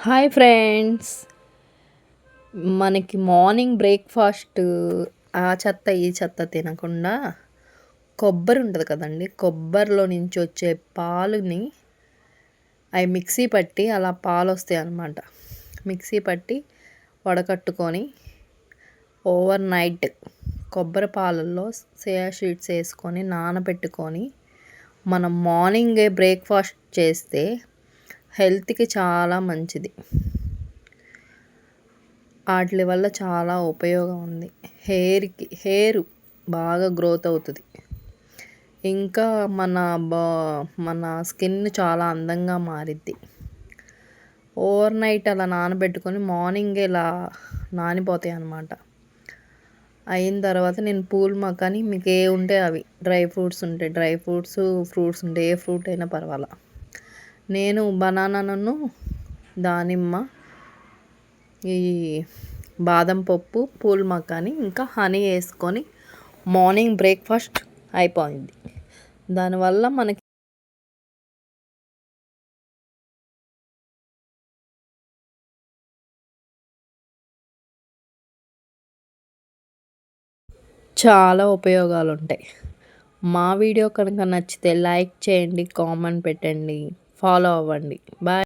Hi friends. మనకి morning breakfast ఆ చెత్త ఈ చెత్త తినకుండా కొబ్బరి ఉంటుంది కదండి, కొబ్బరిలో నుంచి వచ్చే పాలుని అవి మిక్సీ పట్టి అలా పాలు వస్తాయి అన్నమాట. మిక్సీ పట్టి వడకట్టుకొని ఓవర్ నైట్ కొబ్బరి పాలల్లో సోయా సీడ్స్ వేసుకొని నానబెట్టుకొని మనం మార్నింగే బ్రేక్ఫాస్ట్ చేస్తే హెల్త్కి చాలా మంచిది. వాటి వల్ల చాలా ఉపయోగం ఉంది. హెయిర్ బాగా గ్రోత్ అవుతుంది. ఇంకా మన స్కిన్ చాలా అందంగా మారిద్ది. ఓవర్ నైట్ అలా నానబెట్టుకొని మార్నింగ్ ఇలా నానిపోతాయి అన్నమాట. అయిన తర్వాత నేను పూల్ మకాని మీకు ఏ ఉంటే అవి డ్రై ఫ్రూట్స్ ఉంటే డ్రై ఫ్రూట్స్, ఫ్రూట్స్ ఉంటే ఏ ఫ్రూట్ అయినా పర్వాలా. నేను బనానాను, దానిమ్మ, ఈ బాదం పప్పు, పూల్ మకాని ఇంకా హనీ వేసుకొని మార్నింగ్ బ్రేక్ఫాస్ట్ అయిపోయింది. దానివల్ల మనకి చాలా ఉపయోగాలు ఉంటాయి. మా వీడియో కనుక నచ్చితే లైక్ చేయండి, కామెంట్ పెట్టండి, ఫాలో అవ్వండి. బాయ్.